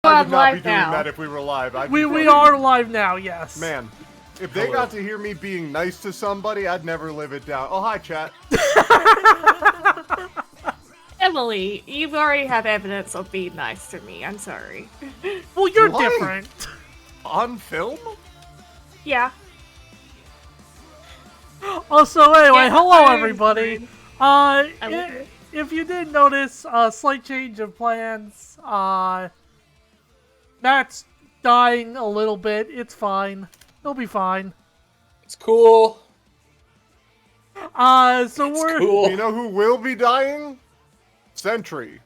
I would not be live doing now. that if we were live. We are live now, yes. Man, if they got to hear me being nice to somebody, I'd never live it down. Oh, hi, chat. Emily, you already have evidence of being nice to me. I'm sorry. Well, you're Why? different. On film? Yeah. Also, anyway, Yeah, hello I'm everybody. fine. If you did notice a slight change of plans, Matt's dying a little bit. It's fine. He'll be fine. It's cool. So we're Cool. You know who will be dying? Sentry.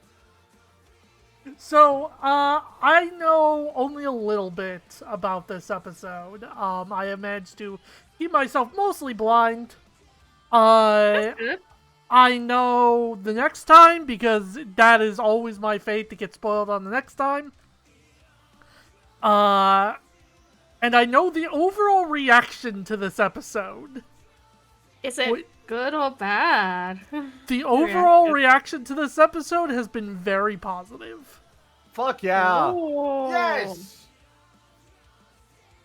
So, I know only a little bit about this episode. I have managed to keep myself mostly blind. That's good. I know the next time, because that is always my fate to get spoiled on the next time. And I know the overall reaction to this episode. Is it Wait. good or bad? The overall reaction to this episode has been very positive. Fuck yeah. Oh. Yes.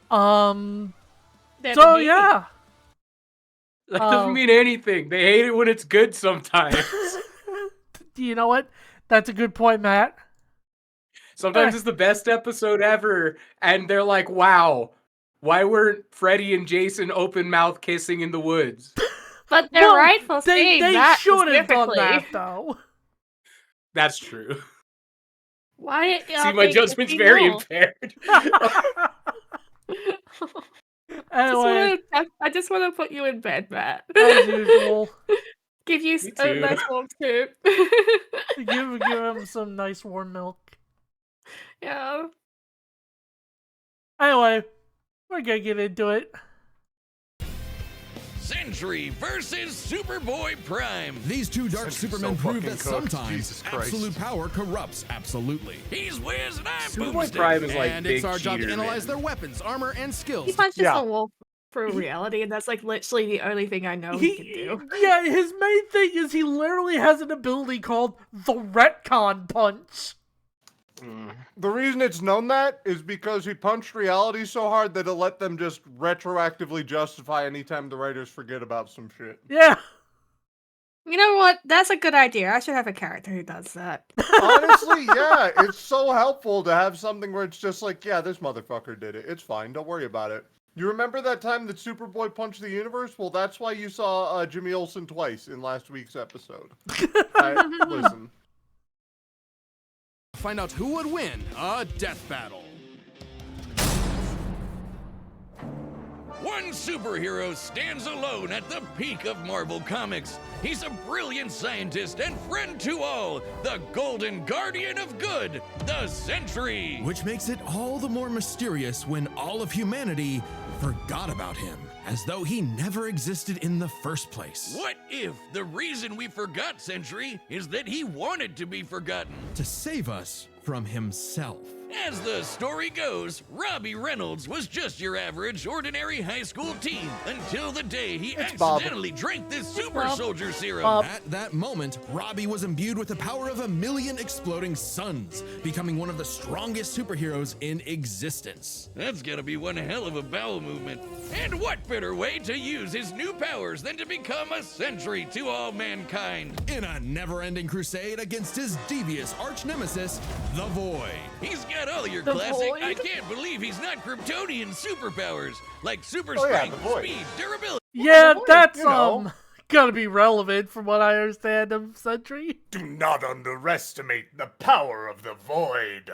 That's So amazing. yeah. That doesn't mean anything. They hate it when it's good sometimes. You know what? That's a good point, Matt. Sometimes it's the best episode ever, and they're like, wow, why weren't Freddy and Jason open mouth kissing in the woods? But they're Well, right for saying they that should have done specifically. that, though. That's true. Why? See, my judgment's very impaired. Anyway, I just want to put you in bed, Matt. as usual, Give you Me a too. nice warm soup. give him some nice warm milk. Yeah. Anyway, we're gonna get into it. Sentry versus Superboy Prime. These two dark Sentry's Supermen so prove fucking that cooked. sometimes Jesus Christ. absolute power corrupts absolutely. He's Wiz and I'm Superboy Boomstick. Prime is like And big it's our job to cheater, analyze man. their weapons, armor, and He skills. punches Yeah. a wall through reality, and that's like literally the only thing I know he can do. Yeah, his main thing is he literally has an ability called the retcon punch. The reason it's known that is because he punched reality so hard that it let them just retroactively justify anytime the writers forget about some shit. Yeah. You know what? That's a good idea. I should have a character who does that. Honestly, yeah, it's so helpful to have something where it's just like, yeah, this motherfucker did it. It's fine. Don't worry about it. You remember that time that Superboy punched the universe? Well, that's why you saw Jimmy Olsen twice in last week's episode. Listen. Find out who would win a death battle. One superhero stands alone at the peak of Marvel Comics. He's a brilliant scientist and friend to all, the Golden Guardian of Good, the Sentry. Which makes it all the more mysterious when all of humanity forgot about him, as though he never existed in the first place. What if the reason we forgot Sentry is that he wanted to be forgotten? To save us from himself. As the story goes, Robbie Reynolds was just your average, ordinary high school teen until the day he Bob. accidentally drank this super Bob. soldier serum. Bob. At that moment, Robbie was imbued with the power of 1,000,000 exploding suns, becoming one of the strongest superheroes in existence. That's gonna be one hell of a bowel movement. And what better way to use his new powers than to become a sentry to all mankind? In a never-ending crusade against his devious arch-nemesis, the Void. He's got all your The classic, Void? I can't believe he's not Kryptonian superpowers, like super Oh, yeah, strength, the Void. speed, durability. Yeah, Void, that's, you know. gotta be relevant from what I understand of Sentry. Do not underestimate the power of the void.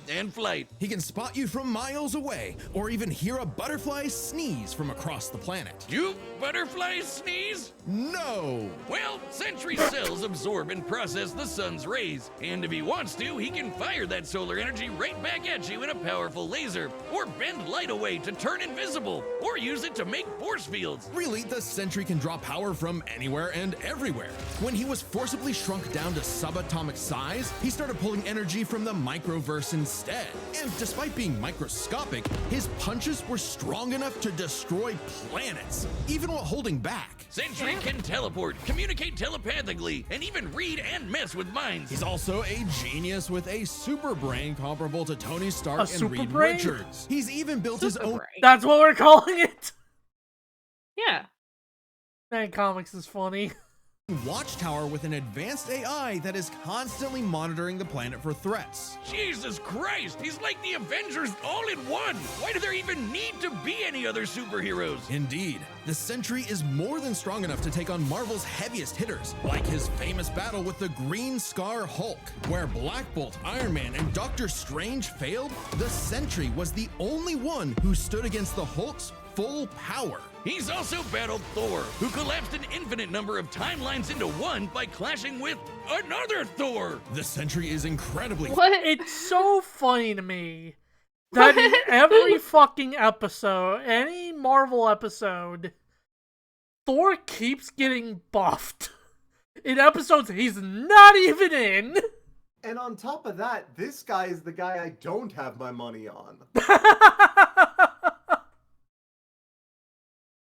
And flight. He can spot you from miles away, or even hear a butterfly sneeze from across the planet. You butterflies sneeze? No! Well, Sentry cells absorb and process the sun's rays, and if he wants to, he can fire that solar energy right back at you in a powerful laser, or bend light away to turn invisible, or use it to make force fields. Really, the Sentry can draw power from anywhere and everywhere. When he was forcibly shrunk down to subatomic size, he started pulling energy from the microverse universe instead. And despite being microscopic, his punches were strong enough to destroy planets, even while holding back. Sentry can teleport, communicate telepathically, and even read and mess with minds. He's also a genius with a super brain comparable to Tony Stark and super Reed brain? Richards. He's even built his own. That's what we're calling it. Yeah. Man, comics is funny. Watchtower with an advanced AI that is constantly monitoring the planet for threats. Jesus Christ, he's like the Avengers all in one. Why do there even need to be any other superheroes? Indeed, the Sentry is more than strong enough to take on Marvel's heaviest hitters, like his famous battle with the Green Scar Hulk. Where Black Bolt, Iron Man, and Doctor Strange failed, the Sentry was the only one who stood against the Hulk's full power. He's also battled Thor, who collapsed an infinite number of timelines into one by clashing with another Thor. The Sentry is incredibly What? It's so funny to me that in every fucking episode, any Marvel episode, Thor keeps getting buffed. In episodes he's not even in. And on top of that, this guy is the guy I don't have my money on.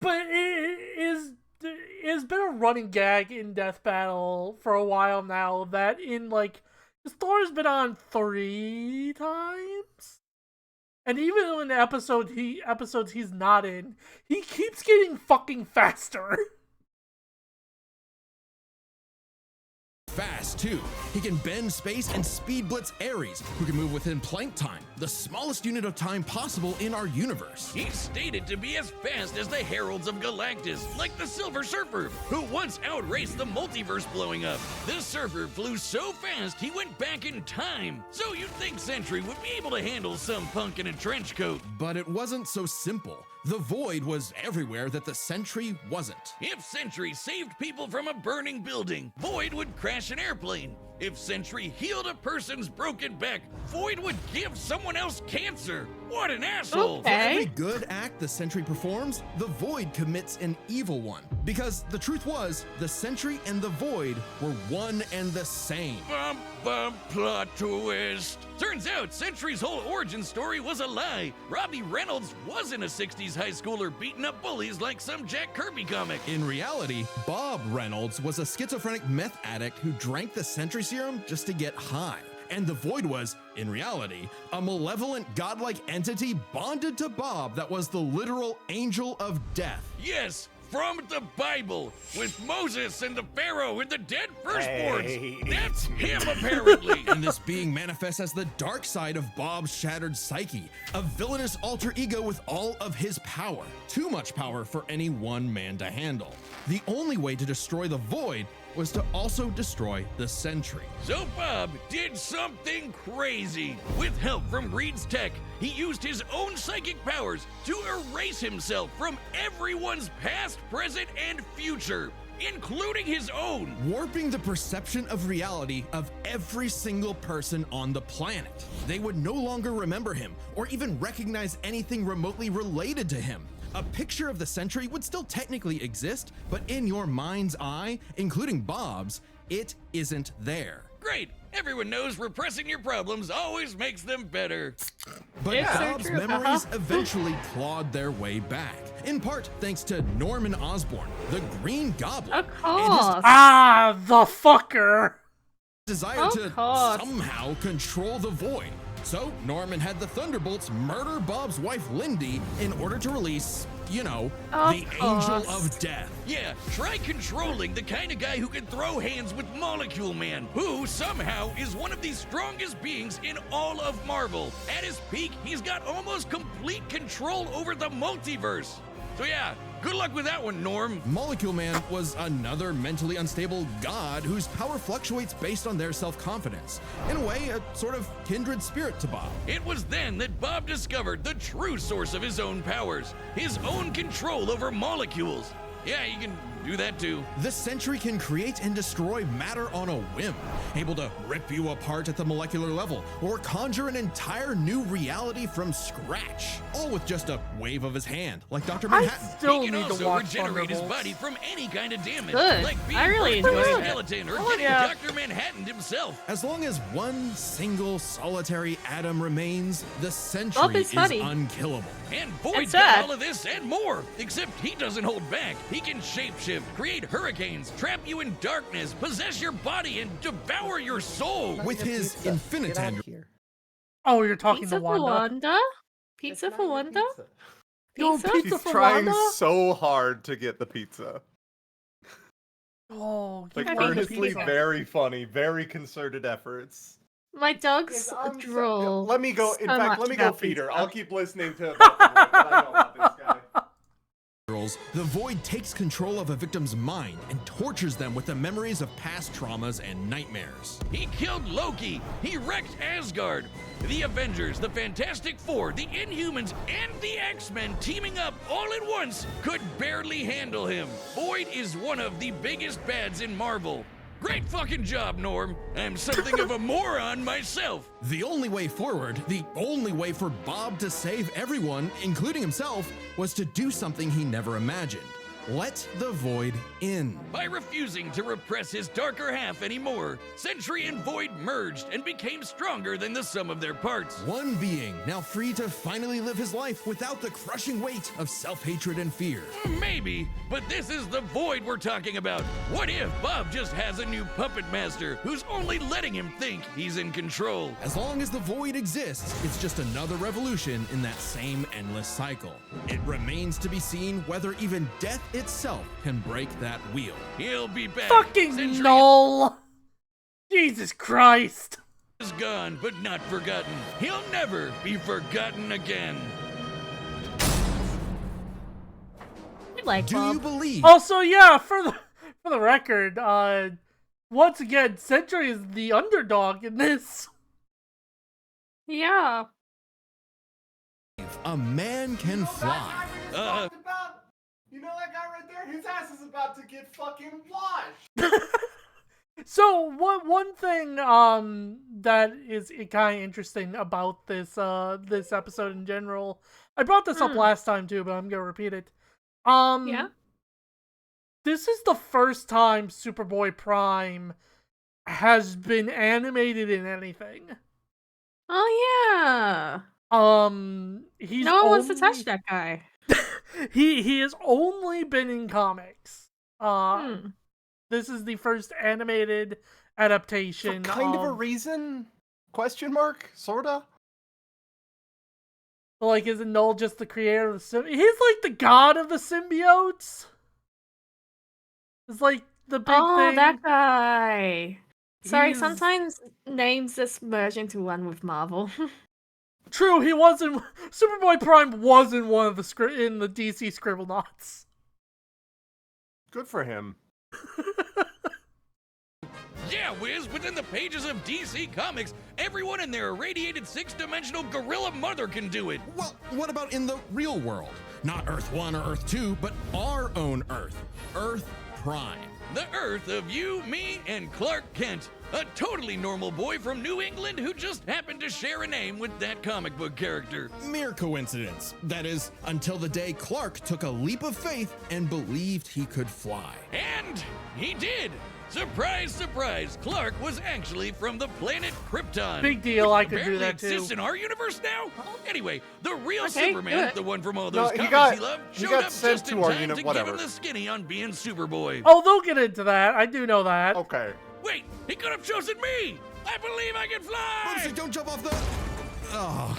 But it's been a running gag in Death Battle for a while now that in like Thor's been on 3 times, and even in the episodes he's not in, he keeps getting fucking faster. fast too. He can bend space and speed blitz Ares, who can move within plank time, the smallest unit of time possible in our universe. He's stated to be as fast as the Heralds of Galactus, like the Silver Surfer, who once outraced the multiverse blowing up. The Surfer flew so fast he went back in time, so you'd think Sentry would be able to handle some punk in a trench coat. But it wasn't so simple. The Void was everywhere that the Sentry wasn't. If Sentry saved people from a burning building, Void would crash an airplane. If Sentry healed a person's broken back, Void would give someone else cancer. What an asshole! For every good act the Sentry performs, the Void commits an evil one. Because the truth was, the Sentry and the Void were one and the same. Bum, bum, plot twist. Turns out Sentry's whole origin story was a lie. Robbie Reynolds wasn't a 60s high schooler beating up bullies like some Jack Kirby comic. In reality, Bob Reynolds was a schizophrenic meth addict who drank the Sentry serum just to get high. And the Void was, in reality, a malevolent godlike entity bonded to Bob that was the literal angel of death. Yes, from the Bible, with Moses and the Pharaoh and the dead firstborns. That's him, apparently. And this being manifests as the dark side of Bob's shattered psyche, a villainous alter ego with all of his power. Too much power for any one man to handle. The only way to destroy the Void was to also destroy the Sentry. So Bob did something crazy. With help from Reed's tech, he used his own psychic powers to erase himself from everyone's past, present, and future, including his own. Warping the perception of reality of every single person on the planet. They would no longer remember him or even recognize anything remotely related to him. A picture of the Sentry would still technically exist, but in your mind's eye, including Bob's, it isn't there. Great. Everyone knows repressing your problems always makes them better. But Yeah. Bob's So true. memories eventually clawed their way back, in part thanks to Norman Osborn, the Green Goblin, Of and his course. Ah, the fucker. desire Of to course. somehow control the Void. So Norman had the Thunderbolts murder Bob's wife Lindy in order to release, you know, Of the Angel course. of Death. Yeah, try controlling the kind of guy who can throw hands with Molecule Man, who somehow is one of the strongest beings in all of Marvel. At his peak, he's got almost complete control over the multiverse. So yeah, good luck with that one, Norm. Molecule Man was another mentally unstable god whose power fluctuates based on their self-confidence. In a way, a sort of kindred spirit to Bob. It was then that Bob discovered the true source of his own powers, his own control over molecules. Yeah, you can do that too. The Sentry can create and destroy matter on a whim, able to rip you apart at the molecular level, or conjure an entire new reality from scratch, all with just a wave of his hand, like Dr. I Manhattan. still He can need to also watch regenerate his Thunderbolts. body from any kind of damage, Good. like being I really burnt by a enjoyed it. skeleton or Oh, getting yeah. Dr. Manhattan himself. As long as one single solitary atom remains, the Sentry Bob is is funny. unkillable. And Void's sad. got all of this and more, except he doesn't hold back. He can shapeshift, create hurricanes, trap you in darkness, possess your body, and devour your soul. With his infinite Get out hand, of here. Oh, you're talking Pizza to for Wanda? Wanda? Pizza for Wanda? No, Pizza? pizza She's for trying Wanda? so hard to get the pizza. Oh, Like I you mean, want the earnestly pizza. very funny, very concerted efforts. My dogs Yes, I'm so- drool. Let me go. In so fact, much let me go about feed her. pizza. I'll keep listening to about the Void, but I know about this guy. girls, the Void takes control of a victim's mind and tortures them with the memories of past traumas and nightmares. He killed Loki. He wrecked Asgard. The Avengers, the Fantastic Four, the Inhumans, and the X-Men teaming up all at once could barely handle him. Void is one of the biggest bads in Marvel. Great fucking job, Norm. I'm something of a moron myself. The only way forward, the only way for Bob to save everyone, including himself, was to do something he never imagined. Let the Void in. By refusing to repress his darker half anymore, Sentry and Void merged and became stronger than the sum of their parts. One being, now free to finally live his life without the crushing weight of self-hatred and fear. Maybe, but this is the Void we're talking about. What if Bob just has a new puppet master who's only letting him think he's in control? As long as the Void exists, it's just another revolution in that same endless cycle. It remains to be seen whether even death itself can break that wheel. He'll be back. Fucking Sentry null! Jesus Christ! is gone, but not forgotten. He'll never be forgotten again. I like Do you Bob. believe? Also, yeah, for the record, once again, Sentry is the underdog in this. Yeah. A man can fly. You know that guy right there? His ass is about to get fucking washed. So one thing that is kind of interesting about this this episode in general, I brought this up last time too, but I'm gonna repeat it. Yeah. This is the first time Superboy Prime has been animated in anything. Oh yeah. He's No one wants to only- touch that guy. He has only been in comics. Hmm. This is the first animated adaptation. For kind of a reason? Question mark? Sorta? Like, isn't Null just the creator of the He's like the god of the symbiotes. It's like the big thing. that guy. Sorry, He's- sometimes names just merge into one with Marvel. True, he wasn't. Superboy Prime wasn't one of the in the DC Scribblenauts. Good for him. Yeah, Wiz, within the pages of DC Comics, everyone in their irradiated six-dimensional gorilla mother can do it. Well, what about in the real world? Not Earth 1 or Earth 2, but our own Earth. Earth Prime. The Earth of you, me, and Clark Kent. A totally normal boy from New England who just happened to share a name with that comic book character. Mere coincidence. That is, until the day Clark took a leap of faith and believed he could fly. And he did! Surprise, surprise, Clark was actually from the planet Krypton. Big deal, I could do Apparently that too. exists in our universe now? Anyway, the real Okay, Superman, good. the one from all No, those he comics got- he loved, he showed got up sent just in to our time unit, to give whatever. him the skinny on being Superboy. Oh, they'll get into that. I do know that. Okay. Wait, he could have chosen me! I believe I can fly! Lucy, don't jump off the... Ugh.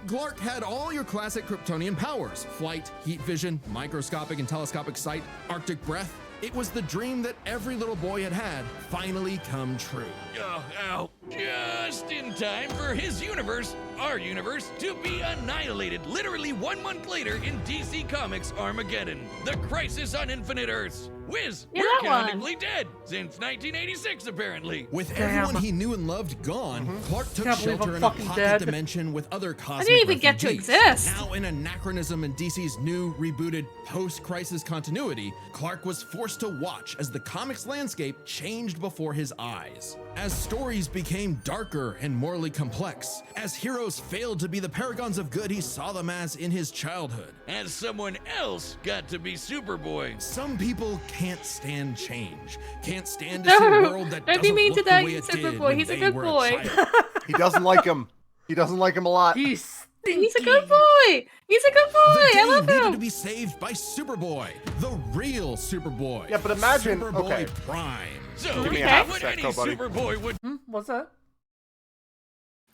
Clark had all your classic Kryptonian powers. Flight, heat vision, microscopic and telescopic sight, Arctic breath. It was the dream that every little boy had finally come true. Ow. Just in time for his universe, our universe, to be annihilated literally 1 month later in DC Comics Armageddon, the Crisis on Infinite Earths. Whiz, Yeah, we're that one. canonically dead since 1986, apparently. With Damn. everyone he knew and loved gone, Clark took Can't believe shelter I'm in a fucking pocket dead. dimension with other cosmic didn't even get to refugees. exist. Now in anachronism in DC's new, rebooted, post-crisis continuity, Clark was forced to watch as the comics landscape changed before his eyes. As stories became darker and morally complex, as heroes failed to be the paragons of good he saw them as in his childhood. As someone else got to be Superboy. Some people can't stand change, can't stand to see a world that Don't be doesn't mean to look the that way it Superboy. did when He's a they good were boy. child. He doesn't like him. He doesn't like him a lot. He's stinky. He's a good boy. He's a good boy. The day I love needed to him. be saved by Superboy, the real Superboy. Yeah, but imagine- Superboy okay. Prime. So, Give me a Okay. half what sec, any though, buddy. Superboy would What's that?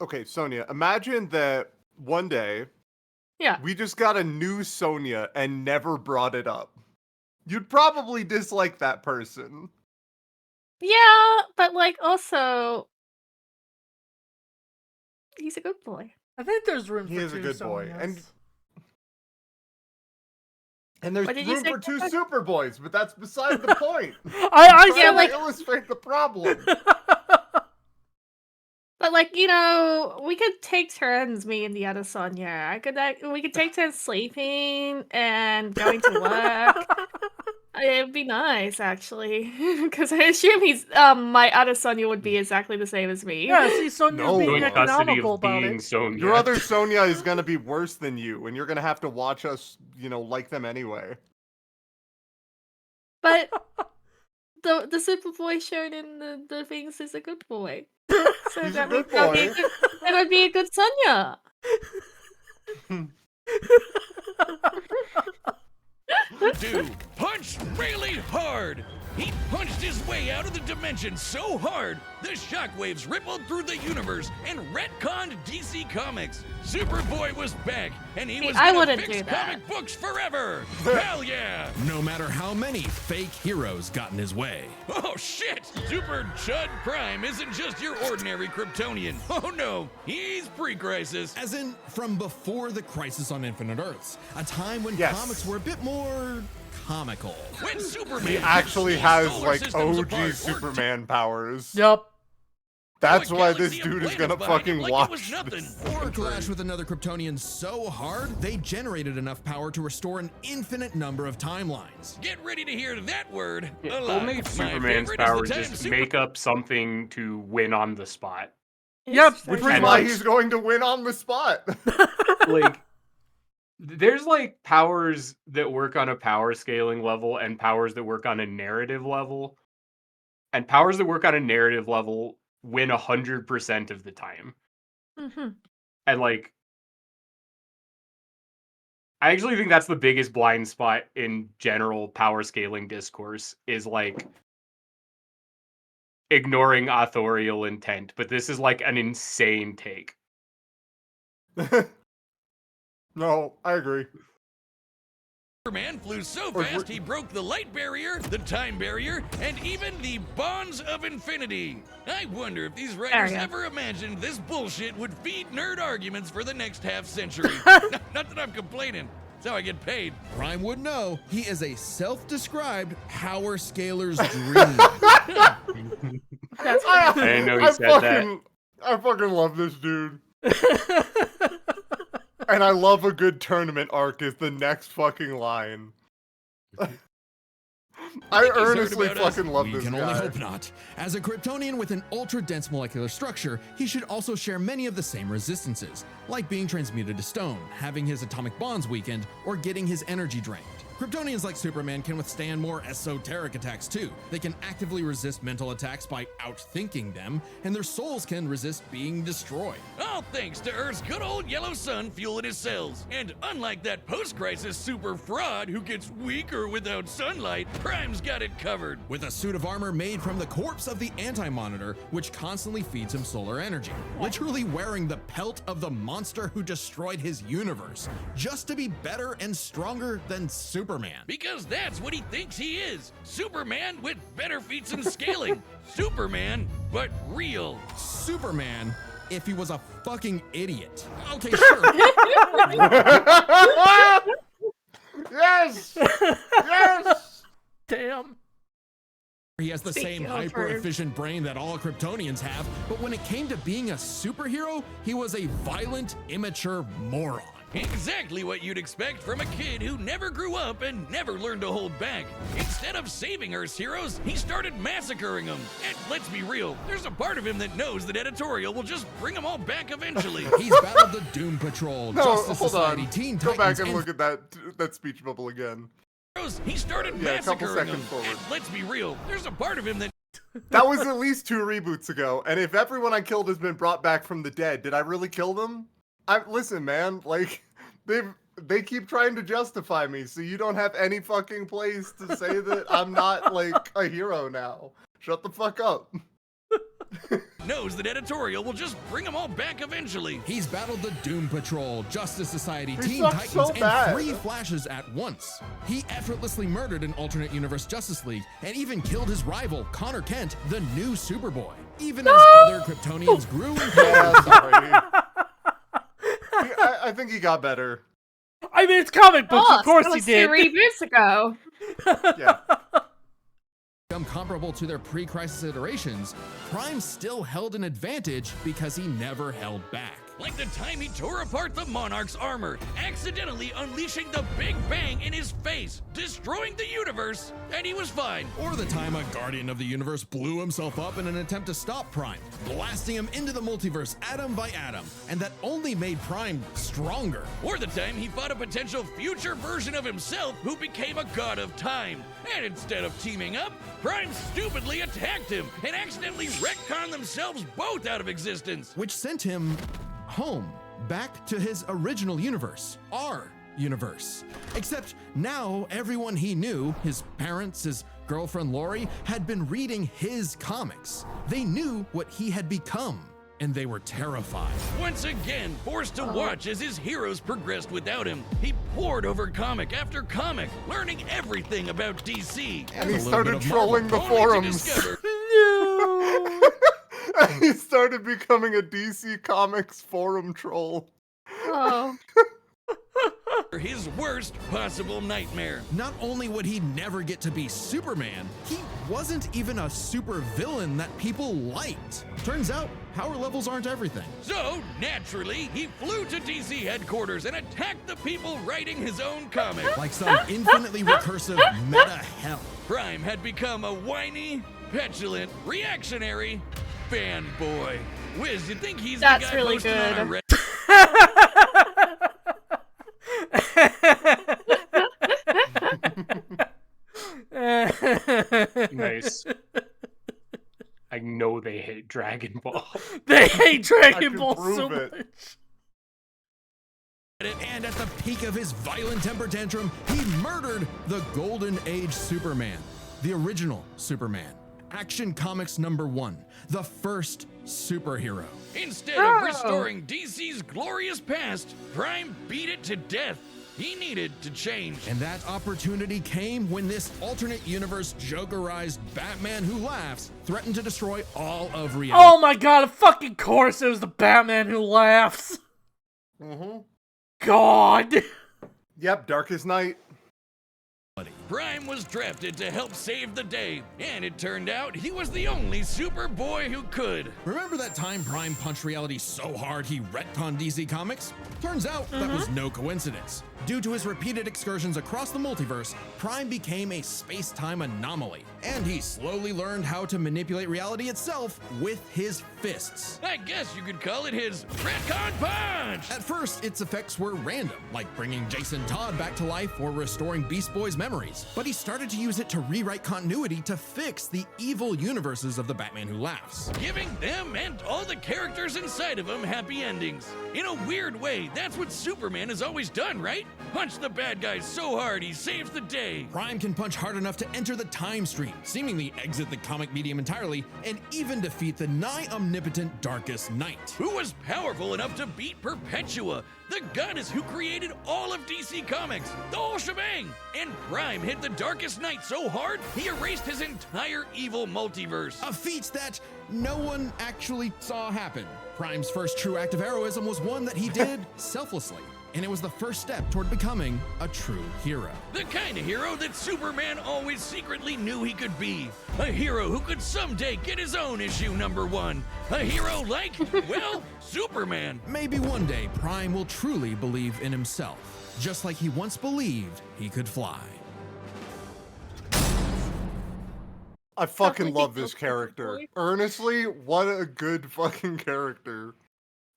Okay, Sonia, imagine that one day Yeah. we just got a new Sonia and never brought it up. You'd probably dislike that person. Yeah, but like also, he's a good boy. I think there's room He for is a two good boy, Sonias. And there's What did you room say, for two Papa? Superboys, but that's beside the point. I Trying said to like- illustrate the problem. But like, you know, we could take turns, me and the other Sonia. We could take turns sleeping and going to work. It'd be nice, actually, because I assume my other Sonia would be exactly the same as me. yeah, see, Sonia's No. being Joint custody economical of about being it. Sonya. Your other Sonia is gonna be worse than you, and you're gonna have to watch us, like them anyway. But the Superboy shown in the things is a good boy. So He's a that good would that'd be boy. a good- that would be a good Sonia. do punch really hard. He punched his way out of the dimension so hard, the shockwaves rippled through the universe and retconned DC Comics. Superboy was back, and he See, was I gonna wouldn't fix do that. comic books forever. Hell yeah! No matter how many fake heroes got in his way. Oh shit! Super Chud Prime isn't just your ordinary Kryptonian. Oh no, he's pre-crisis. As in, from before the Crisis on Infinite Earths, a time when Yes. comics were a bit more comical. When Superman He actually rips has, solar like, systems OG apart or Superman powers. Yep. That's Boy, why galaxy this of dude is planets gonna behind fucking him like it watch. was nothing. Or clash with another Kryptonian so hard, they generated enough power to restore an infinite number of timelines. Get ready to hear that word. Yeah, a Full lot. made My Superman's favorite is power the is time just Super- make up something to win on the spot. Yep. Which is And, why like- he's going to win on the spot. Like, there's like powers that work on a power scaling level and powers that work on a narrative level. And powers that work on a narrative level win 100% of the time. Mhm. And like, I actually think that's the biggest blind spot in general power scaling discourse is like ignoring authorial intent. But this is like an insane take. No, I agree. Superman flew so Or- fast he broke the light barrier, the time barrier, and even the bonds of infinity. I wonder if these writers Barrier. ever imagined this bullshit would feed nerd arguments for the next half century. Not that I'm complaining. It's how I get paid. Prime would know he is a self-described power scaler's dream. I didn't know he said that. I fucking love this dude. And I love a good tournament arc is the next fucking line. I think he's heard earnestly about us. fucking love We this can guy. only hope not. As a Kryptonian with an ultra-dense molecular structure, he should also share many of the same resistances, like being transmuted to stone, having his atomic bonds weakened, or getting his energy drained. Kryptonians like Superman can withstand more esoteric attacks too. They can actively resist mental attacks by outthinking them, and their souls can resist being destroyed. All thanks to Earth's good old yellow sun fueling his cells. And unlike that post-crisis super fraud who gets weaker without sunlight, Prime's got it covered. With a suit of armor made from the corpse of the Anti-Monitor, which constantly feeds him solar energy. Literally wearing the pelt of the monster who destroyed his universe, just to be better and stronger than Superman. Because that's what he thinks he is. Superman with better feats and scaling. Superman, but real. Superman, if he was a fucking idiot. Okay, sure. Yes! Yes! Damn. He has the same Speaking of hyper-efficient brain that all Kryptonians have, but when it came to being a superhero, he was a violent, immature moron. Exactly what you'd expect from a kid who never grew up and never learned to hold back. Instead of saving Earth's heroes, he started massacring them. And let's be real, there's a part of him that knows that editorial will just bring them all back eventually. He's battled the Doom Patrol, No, Justice hold Society, on. Teen Go Titans, back and look at that speech bubble again. He started Yeah, a couple massacring them. seconds forward. And let's be real, there's a part of him that That was at least 2 reboots ago, and if everyone I killed has been brought back from the dead, did I really kill them? Listen, man, like, they keep trying to justify me, so you don't have any fucking place to say that I'm not, like, a hero now. Shut the fuck up. knows that editorial will just bring them all back eventually. He's battled the Doom Patrol, Justice Society, He Teen sucks Titans, so and bad. 3 Flashes at once. He effortlessly murdered an alternate universe Justice League and even killed his rival, Connor Kent, the new Superboy. Even as other Kryptonians grew and Yeah, grew. sorry. I think he got better. I mean, it's comic books, Oh, of course that he was did. 2 reboots ago. Yeah. Become comparable to their pre-crisis iterations, Prime still held an advantage because he never held back. Like the time he tore apart the Monarch's armor, accidentally unleashing the Big Bang in his face, destroying the universe, and he was fine. Or the time a Guardian of the Universe blew himself up in an attempt to stop Prime, blasting him into the multiverse atom by atom, and that only made Prime stronger. Or the time he fought a potential future version of himself who became a god of time. And instead of teaming up, Prime stupidly attacked him and accidentally retconned themselves both out of existence. Which sent him home, back to his original universe, our universe. Except now everyone he knew, his parents, his girlfriend Lori, had been reading his comics. They knew what he had become, and they were terrified. Once again, forced to watch as his heroes progressed without him, he pored over comic after comic, learning everything about DC. And he a little started bit of trolling the Only to forums. discover No. He started becoming a DC Comics forum troll. Oh. his worst possible nightmare. Not only would he never get to be Superman, he wasn't even a super villain that people liked. Turns out, power levels aren't everything. So, naturally, he flew to DC headquarters and attacked the people writing his own comic. Like some infinitely recursive meta hell. Prime had become a whiny, petulant, reactionary fanboy. Wiz, you think he's That's the guy really posting on our good. Nice. I know they hate Dragon Ball. They hate Dragon can Ball so prove it. much. And at the peak of his violent temper tantrum, he murdered the Golden Age Superman, the original Superman. Action Comics #1, the first superhero. Instead of restoring DC's glorious past, Prime beat it to death. He needed to change. And that opportunity came when this alternate universe Jokerized Batman who laughs threatened to destroy all of reality. Oh my god, of fucking course it was the Batman who laughs. Mm-hmm. God. Yep, Darkest Night. Prime was drafted to help save the day, and it turned out he was the only Superboy who could. Remember that time Prime punched reality so hard he retconned DC Comics? Turns out that was no coincidence. Due to his repeated excursions across the multiverse, Prime became a space-time anomaly, and he slowly learned how to manipulate reality itself with his fists. I guess you could call it his retcon punch! At first, its effects were random, like bringing Jason Todd back to life or restoring Beast Boy's memories, but he started to use it to rewrite continuity to fix the evil universes of the Batman Who Laughs. Giving them and all the characters inside of them happy endings. In a weird way, that's what Superman has always done, right? Punch the bad guy so hard he saves the day. Prime can punch hard enough to enter the time stream, seemingly exit the comic medium entirely, and even defeat the nigh omnipotent Darkest Night. Who was powerful enough to beat Perpetua, the goddess who created all of DC Comics, the whole shebang. And Prime hit the Darkest Night so hard, he erased his entire evil multiverse. A feat that no one actually saw happen. Prime's first true act of heroism was one that he did selflessly. and it was the first step toward becoming a true hero. The kind of hero that Superman always secretly knew he could be. A hero who could someday get his own issue #1. A hero like, well, Superman. Maybe one day Prime will truly believe in himself, just like he once believed he could fly. I fucking Definitely love think this so, character. probably. Earnestly, what a good fucking character.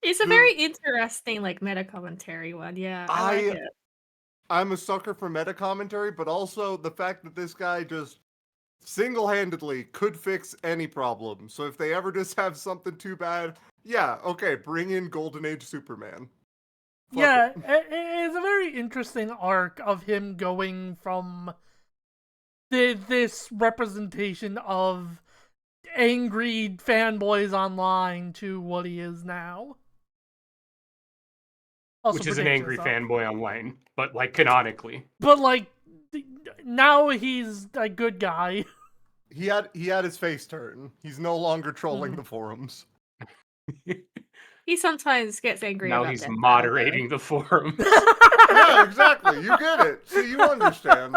It's a very interesting, like, meta commentary one. Yeah, I like it. I'm a sucker for meta commentary, but also the fact that this guy just single-handedly could fix any problem. So if they ever just have something too bad, yeah, okay, bring in Golden Age Superman. Fuck Yeah, it. it's a very interesting arc of him going from this representation of angry fanboys online to what he is now. Also Which is an angry predictions, fanboy online, but like canonically. But like now he's a good guy. He had his face turned. He's no longer trolling the forums. He sometimes gets angry Now about he's that. moderating the forum. Yeah, exactly. You get it. See, you understand.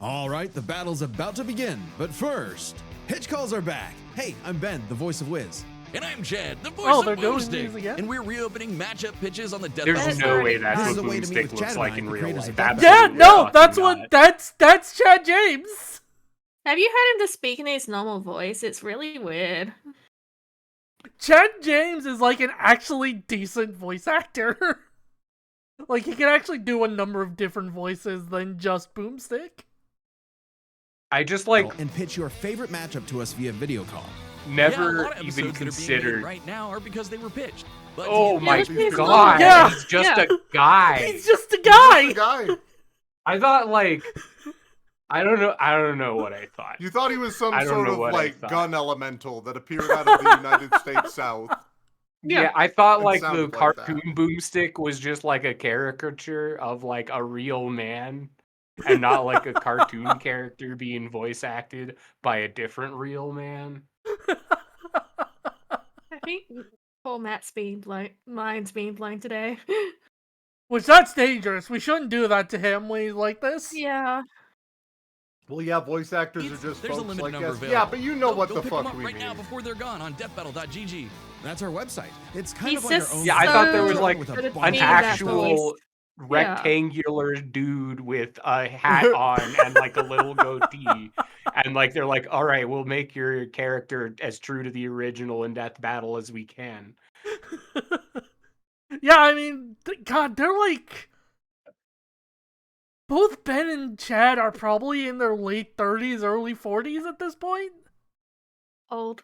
All right, the battle's about to begin, but first, Hitch calls are back. Hey, I'm Ben, the voice of Wiz. And I'm Chad, the voice Oh, they're of doing Boomstick. these again? And we're reopening matchup pitches on the Death There's Battle no Star. way that's This is what a way to meet Boomstick with looks Chad like and in I, the real creators life. of Death Yeah, Battle. Absolutely no, that's fucking what not. that's Chad James. Have you heard him to speak in his normal voice? It's really weird. Chad James is like an actually decent voice actor. Like he can actually do a number of different voices than just Boomstick. I just like And pitch your favorite matchup to us via video call. Yeah, a never lot of even episodes that are being made considered. right now are because they were pitched. But to Oh get my let's be god, Yeah. he's just Yeah. a guy. He's just a The guy. guy. I thought like I don't know what I thought. You thought he was some I don't sort know of what I like thought. gun elemental that appered out of the United States South. Yeah, I thought It like the sounded like cartoon Boomstick was just like a caricature of like a real man and not like a cartoon character being voice acted by a different real man. I think poor Matt's being blind. Mine's being blind today. Which that's dangerous. We shouldn't do that to him when he's like this. Yeah. Well, yeah, voice actors It's- are just there's a folks limited like number us. available. Yeah, but you know Go- what go the pick 'em fuck up we right mean. now before they're gone on deathbattle.gg. That's our website. It's kind He's of like our just own. Yeah, I thought there was so like with a good at bunch an being of that actual voice. rectangular dude with a hat on and like a little goatee. And like they're like, all right, we'll make your character as true to the original in Death Battle as we can. Yeah, I mean, God, they're like both Ben and Chad are probably in their late 30s, early 40s at this point. Old.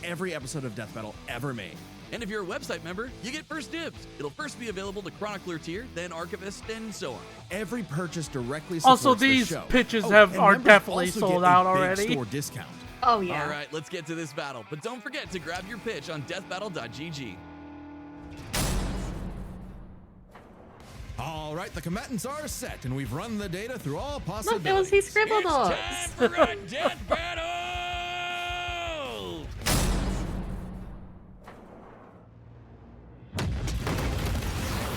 every episode of Death Battle ever made. And if you're a website member, you get first dibs. It'll first be available to Chronicler tier, then Archivist, and so on. Every purchase directly supports Also, the these show. pitches and are members definitely also sold get a out big already. Store discount. Oh yeah. All right, let's get to this battle. But don't forget to grab your pitch on deathbattle.gg. All right, the combatants are set, and we've run the data through all Look, possibilities. there was his scribble It's notes. time for a death battle!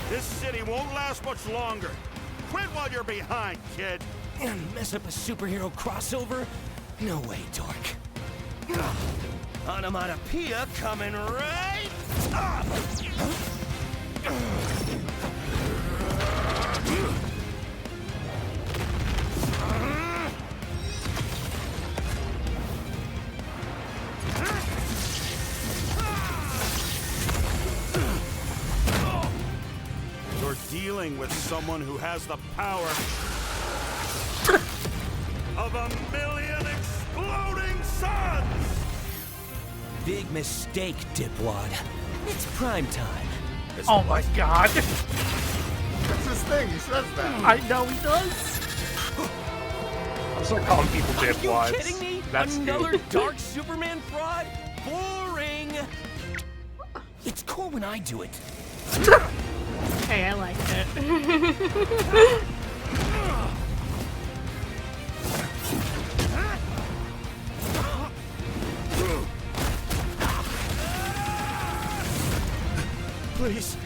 This city won't last much longer. Quit while you're behind, kid. Mess up a superhero crossover? No way, dork. Onomatopoeia coming right up. You're dealing with someone who has the power of 1,000,000 exploding suns! Big mistake, dipwad. It's prime time. Oh my god. That's his thing. He says that. I know he does. I'm start calling people Are you dipwads. kidding me? That's Another stupid. dark Superman fraud? Boring! It's cool when I do it. Hey, I liked it. Please,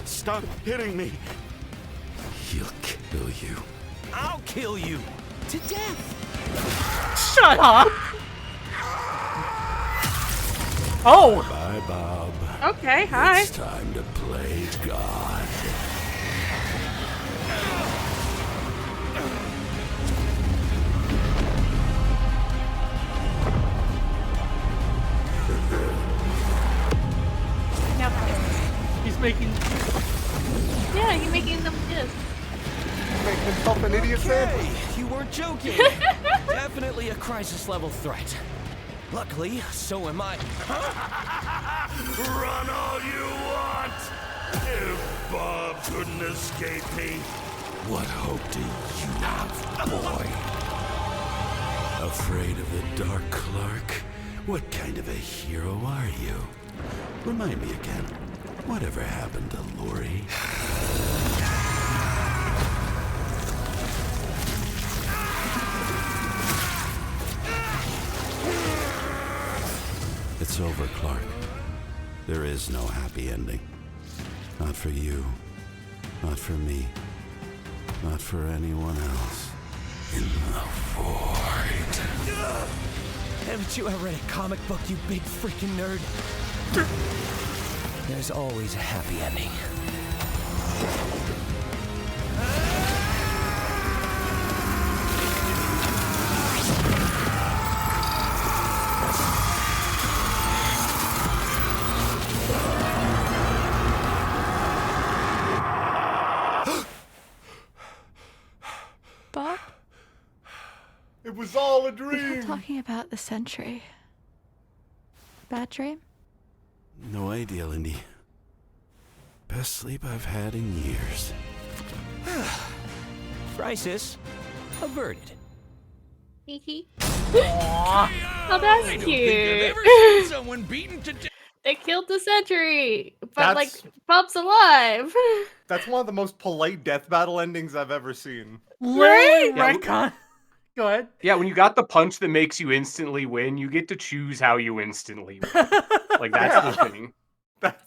stop hitting me. He'll kill you. I'll kill you. To death. Shut up! Oh! Bye, Bob. Okay, hi. It's time to play God. He's making... Yeah, you're making them kiss. Make himself an idiot sandwich. Hey, you weren't joking. Definitely a crisis level threat. Luckily, so am I. Run all you want! If Bob couldn't escape me, what hope do you have, boy? Afraid of the Dark Clark? What kind of a hero are you? Remind me again, whatever happened to Lori? It's over, Clark. There is no happy ending. Not for you. Not for me. Not for anyone else. In the void. Haven't you ever read a comic book, you big freaking nerd? There's always a happy ending. Bob? It was all a We were dream. talking about the Sentry. Bad dream? No idea, Lindy. Best sleep I've had in years. Crisis averted. Hee Aw. Oh, I that's don't think I've cute. ever seen someone beaten to death. They killed the sentry, but That's- like Bob's alive. That's one of the most polite death battle endings I've ever seen. Literally Yeah, retcon. Go ahead. Yeah, when you got the punch that makes you instantly win, you get to choose how you instantly win. Like, that's the thing. That's...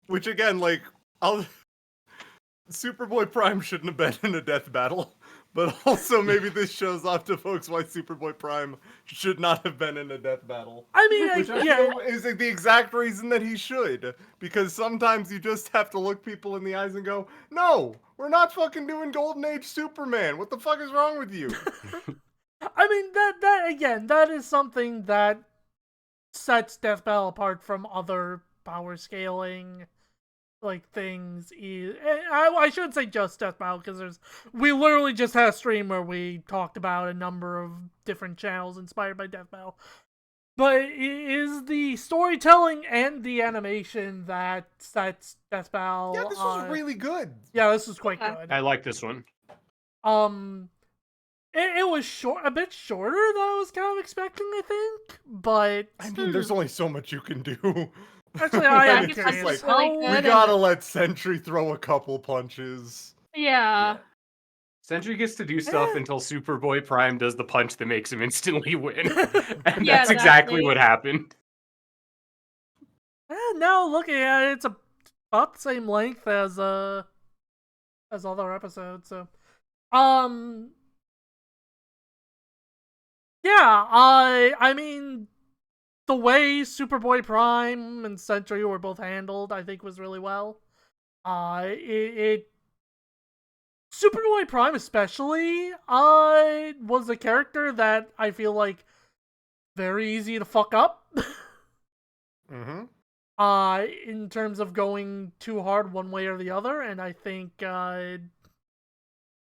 Which again, like, Superboy Prime shouldn't have been in a death battle, but also maybe this shows off to folks why Superboy Prime should not have been in a death battle. I mean, Which I yeah. feel is the exact reason that he should, because sometimes you just have to look people in the eyes and go, "No, we're not fucking doing Golden Age Superman. What the fuck is wrong with you?" I mean, that again, that is something that sets Death Battle apart from other power scaling like things. I shouldn't say just Death Battle, because we literally just had a stream where we talked about a number of different channels inspired by Death Battle. But it is the storytelling and the animation that sets Death Battle. Yeah, this was really good. Yeah, this was quite good. I like this one. It was a bit shorter than I was kind of expecting, I think. But I mean, there's only so much you can do. actually, I am It's it's just curious. like, really we good. gotta let Sentry throw a couple punches. Yeah. Sentry gets to do stuff until Superboy Prime does the punch that makes him instantly win. And Yeah, that's exactly exactly. what happened. Now looking at it, it's about the same length as other episodes. So, yeah, I mean, the way Superboy Prime and Sentry were both handled, I think, was really well. Superboy Prime especially, was a character that I feel like very easy to fuck up. Mm-hmm. In terms of going too hard one way or the other, and I think they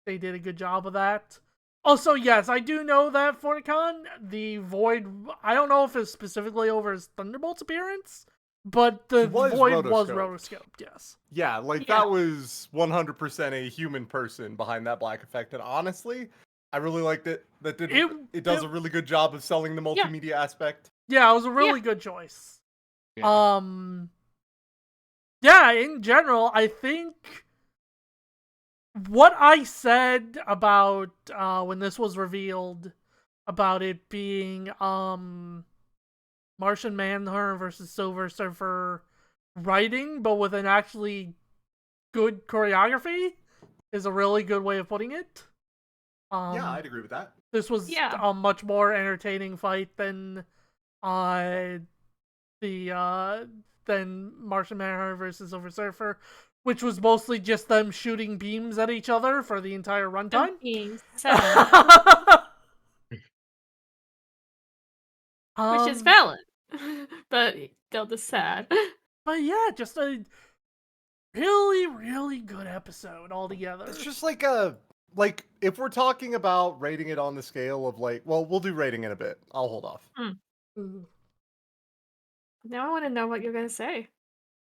did a good job of that. Also, yes, I do know that Fornicon, the Void, I don't know if it's specifically over his Thunderbolt's appearance, but the He was Void was rotoscoped. rotoscoped, yes. Yeah, like Yeah. that was 100% a human person behind that black effect, and honestly, I really liked it. It does a really good job of selling the multimedia aspect. Yeah, it was a really good choice. Yeah, in general, I think what I said about when this was revealed about it being Martian Manhunter versus Silver Surfer writing, but with an actually good choreography is a really good way of putting it. Yeah, I'd agree with that. This was a much more entertaining fight than than Martian Manhunter versus Silver Surfer, which was mostly just them shooting beams at each other for the entire runtime. Beams. Which is valid, but still just sad. But yeah, just a really, really good episode altogether. It's just like if we're talking about rating it on the scale of like, well, we'll do rating in a bit. I'll hold off. Now I want to know what you're gonna say.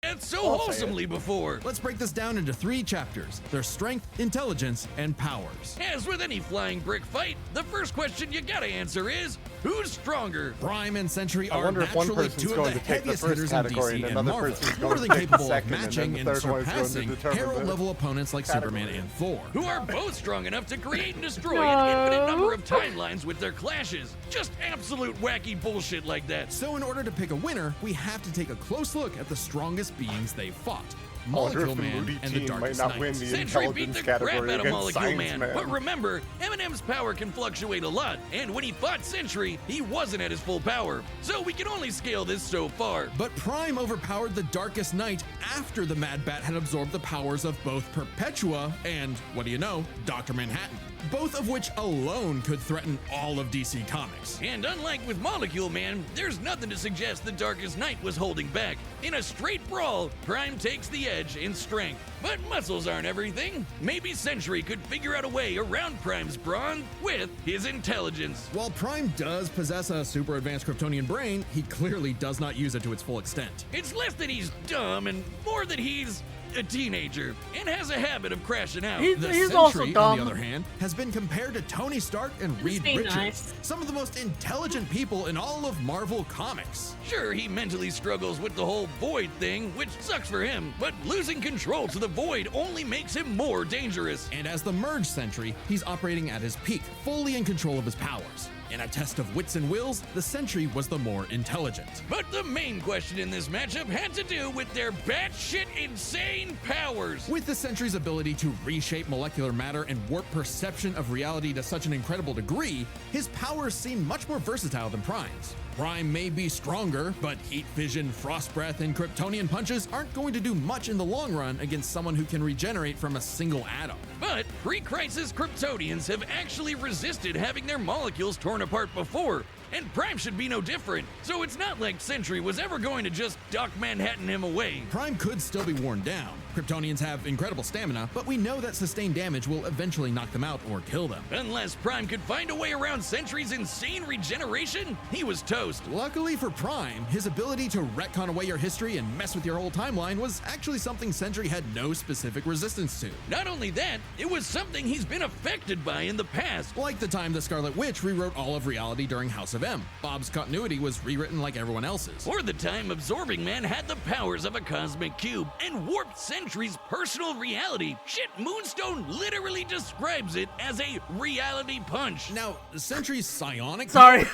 It's so wholesomely before. Let's break this down into 3 chapters: their strength, intelligence, and powers. As with any flying brick fight, the first question you gotta answer is, who's stronger? Prime and Sentry I are wonder if one naturally person's 2 of going the to take the heaviest first hitters in category DC and and another Marvel, person's more going than to take the capable of second, and then matching the and third one is going to surpassing determine the Herald-level opponents like category. Superman and Thor. Who are both strong enough to create and destroy an infinite number of timelines with their clashes. Just absolute wacky bullshit like that. So in order to pick a winner, we have to take a close look at the strongest beings they fought. I wonder if Molecule the Man Moody and the team might Darkest not Knight. win the Sentry beat intelligence the crap category out of against Molecule Science Man. Man. But remember, Eminem's power can fluctuate a lot, and when he fought Sentry, he wasn't at his full power. So we can only scale this so far. But Prime overpowered the Darkest Knight after the Mad Bat had absorbed the powers of both Perpetua and, what do you know, Dr. Manhattan, both of which alone could threaten all of DC Comics. And unlike with Molecule Man, there's nothing to suggest the Darkest Knight was holding back. In a straight brawl, Prime takes the edge in strength. But muscles aren't everything. Maybe Sentry could figure out a way around Prime's brawn with his intelligence. While Prime does possess a super advanced Kryptonian brain, he clearly does not use it to its full extent. It's less that he's dumb and more that he's a teenager and has a habit of crashing out. He's Sentry, also dumb. on the other hand, has been compared to Tony Stark and Reed being Richards, nice. some of the most intelligent people in all of Marvel Comics. Sure, he mentally struggles with the whole void thing, which sucks for him, but losing control to the void only makes him more dangerous. And as the Merge Sentry, he's operating at his peak, fully in control of his powers. In a test of wits and wills, the Sentry was the more intelligent. But the main question in this matchup had to do with their batshit insane powers. With the Sentry's ability to reshape molecular matter and warp perception of reality to such an incredible degree, his powers seem much more versatile than Prime's. Prime may be stronger, but heat vision, frost breath, and Kryptonian punches aren't going to do much in the long run against someone who can regenerate from a single atom. But pre-crisis Kryptonians have actually resisted having their molecules torn apart before, and Prime should be no different. So it's not like Sentry was ever going to just Doc Manhattan him away. Prime could still be worn down. Kryptonians have incredible stamina, but we know that sustained damage will eventually knock them out or kill them. Unless Prime could find a way around Sentry's insane regeneration, he was toast. Luckily for Prime, his ability to retcon away your history and mess with your whole timeline was actually something Sentry had no specific resistance to. Not only that, it was something he's been affected by in the past. Like the time the Scarlet Witch rewrote all of reality during House of M. Bob's continuity was rewritten like everyone else's. Or the time Absorbing Man had the powers of a cosmic cube and warped Sentry's personal reality. Shit, Moonstone literally describes it as a reality punch. Now, Sentry's psionic... Sorry.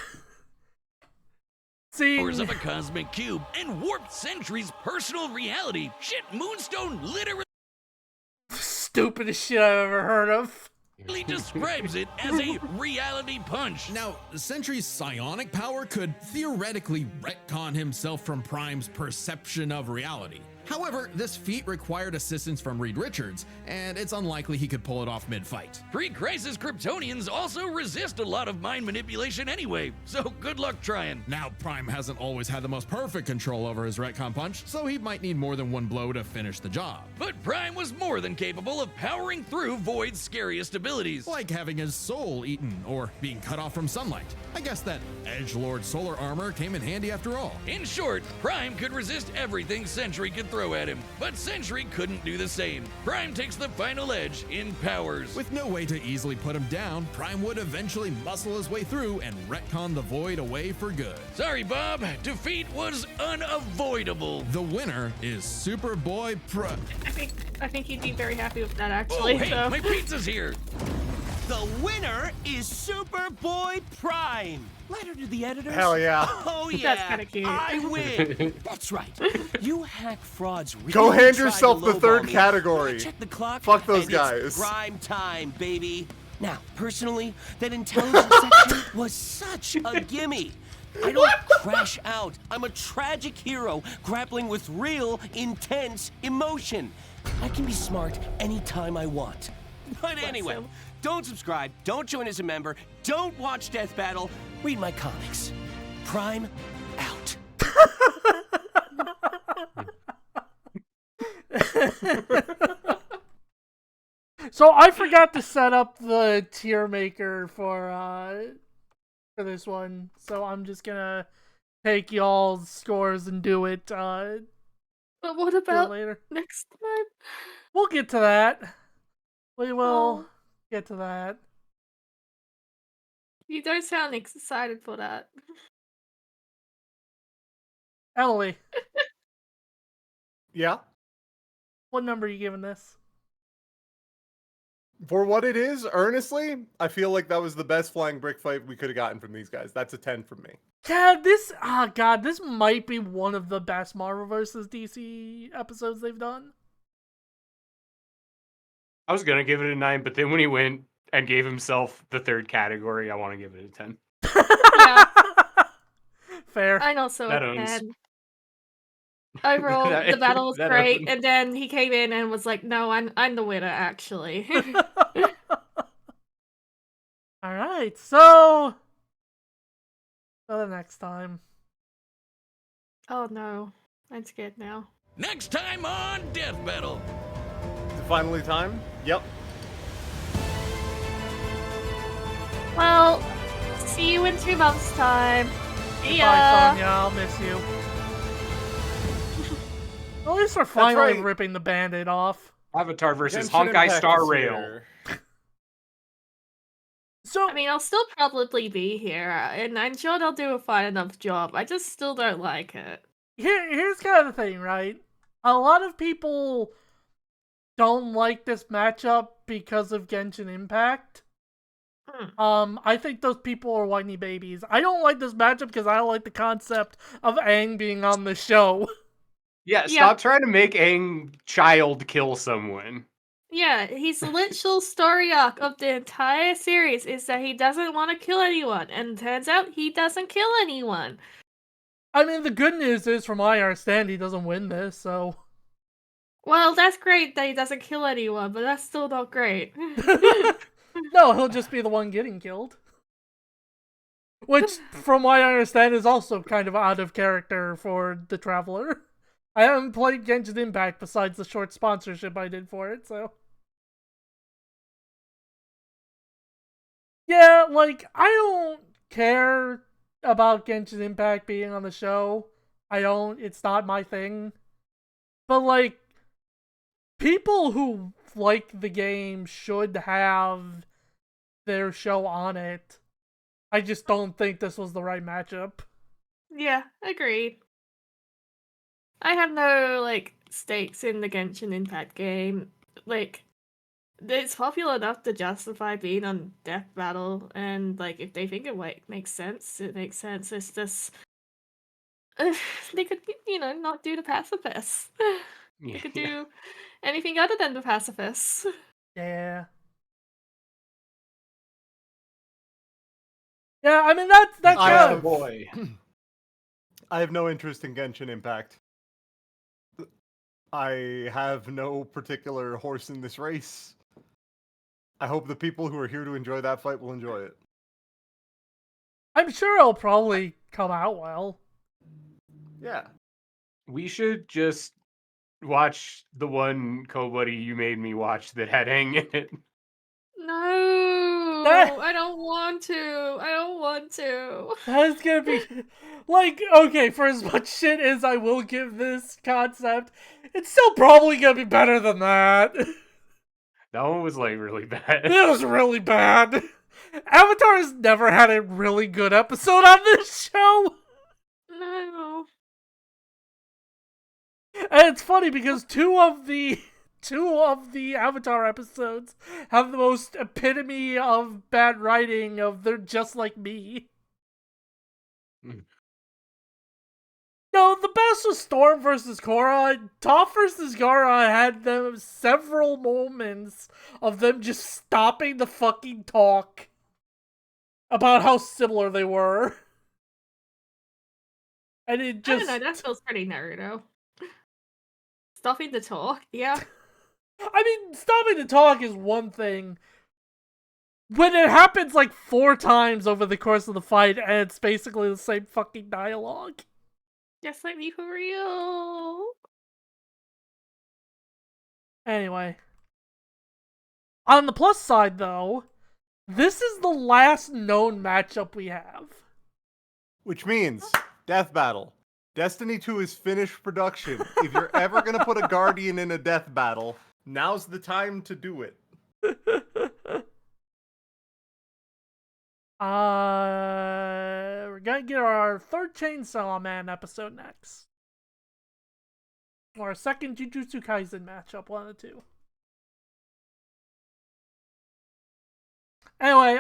Powers of a cosmic cube and warped Sentry's personal reality. Shit, Moonstone literally Stupidest shit I've ever heard of. describes it as a reality punch. Now, Sentry's psionic power could theoretically retcon himself from Prime's perception of reality. However, this feat required assistance from Reed Richards, and it's unlikely he could pull it off mid-fight. Pre-crisis Kryptonians also resist a lot of mind manipulation anyway, so good luck trying. Now, Prime hasn't always had the most perfect control over his retcon punch, so he might need more than one blow to finish the job. But Prime was more than capable of powering through Void's scariest abilities. Like having his soul eaten, or being cut off from sunlight. I guess that edgelord solar armor came in handy after all. In short, Prime could resist everything Sentry could throw at him, but Sentry couldn't do the same. Prime takes the final edge in powers. With no way to easily put him down, Prime would eventually muscle his way through and retcon the Void away for good. Sorry, Bob. Defeat was unavoidable. The winner is Superboy Pro. I think he'd be very happy with that, actually. Oh, hey, so. my pizza's here. The winner is Superboy Prime. Letter to the editors. Hell yeah. Oh That's yeah. kinda cute. I win. That's right. You hack frauds really Go hand tried yourself to the third lowball me. category. Check the clock. Fuck those and guys. It's prime time, baby. Now, personally, that intelligence section was such a gimme. I don't crash out. I'm a tragic hero grappling with real, intense emotion. I can be smart anytime I want. But anyway, him. don't subscribe, don't join as a member, don't watch Death Battle, read my comics. Prime out. So I forgot to set up the tier maker for this one, so I'm just gonna take y'all's scores and do it But what do it about later. next time? We'll get to that. We will Oh. get to that. You don't sound excited for that. Emily, Yeah. what number are you giving this? For what it is, earnestly, I feel like that was the best flying brick fight we could have gotten from these guys. That's a 10 from me. Yeah, this might be one of the best Marvel vs. DC episodes they've done. I was gonna give it a 9, but then when he went and gave himself the third category, I want to give it a 10. Yeah. Fair. I know, so That owns. and overall, the battle was That great, owns. and then he came in and was like, "No, I'm the winner, actually." All right, so till the next time. Oh no, I'm scared now. Next time on Death Battle. Is it finally time? Yep. Well, see you in 2 months' time. See Goodbye, ya. Sonya. I'll miss you. At least we're finally right. ripping the Band-Aid off. Avatar versus Genshin Honkai Impact Star is Rail. here. So, I mean, I'll still probably be here, and I'm sure they'll do a fine enough job. I just still don't like it. here's kind of the thing, right? A lot of people don't like this matchup because of Genshin Impact. I think those people are whiny babies. I don't like this matchup because I don't like the concept of Aang being on the show. Yeah, Yeah. stop trying to make Aang child kill someone. Yeah, his literal story arc of the entire series is that he doesn't want to kill anyone, and turns out he doesn't kill anyone. I mean, the good news is, from what I understand, he doesn't win this, so... Well, that's great that he doesn't kill anyone, but that's still not great. No, he'll just be the one getting killed. Which, from what I understand, is also kind of out of character for the Traveler. I haven't played Genshin Impact besides the short sponsorship I did for it, so... Yeah, like, I don't care about Genshin Impact being on the show. It's not my thing. But, like, people who like the game should have their show on it. I just don't think this was the right matchup. Yeah, agreed. I have no, like, stakes in the Genshin Impact game. Like, it's popular enough to justify being on Death Battle, and, like, if they think it makes sense, it makes sense. It's just... they could, not do the pacifists. They could do anything other than the pacifists. Yeah. Yeah, I mean, that's I kind of... boy. I have no interest in Genshin Impact. I have no particular horse in this race. I hope the people who are here to enjoy that fight will enjoy it. I'm sure it'll probably come out well. Yeah. We should just watch the one Kobuddy you made me watch that had Aang in it. No, That- I don't want to. I don't want to. That's gonna be... Like, okay, for as much shit as I will give this concept, it's still probably gonna be better than that. That one was like really bad. It was really bad. Avatar has never had a really good episode on this show. No. And it's funny because two of the two of the Avatar episodes have the most epitome of bad writing of they're just like me. Mm. No, the best was Storm versus Korra. Toph versus Gara had them several moments of them just stopping the fucking talk about how similar they were. And it I don't just... know, that feels pretty Naruto. Stopping the talk, yeah. I mean, stopping the talk is one thing. When it happens like 4 times over the course of the fight, and it's basically the same fucking dialogue. Just like me for real. Anyway. On the plus side, though, this is the last known matchup we have. Which means, death battle. Destiny 2 is finished production. If you're ever going to put a Guardian in a death battle, now's the time to do it. We're gonna get our third Chainsaw Man episode next. Or our second Jujutsu Kaisen matchup, one of the two. Anyway,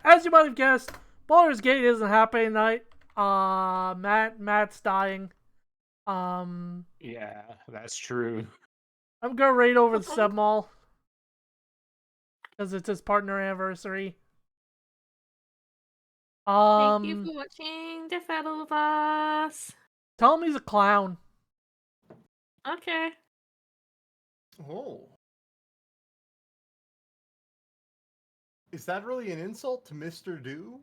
as you might have guessed, Baldur's Gate isn't happening tonight. Matt's dying. Yeah, that's true. I'm gonna raid over the Sub Mall. Because it's his partner anniversary. Thank you for watching the Battle of Us. Tell him he's a clown. Okay. Oh. Is that really an insult to Mr. Do?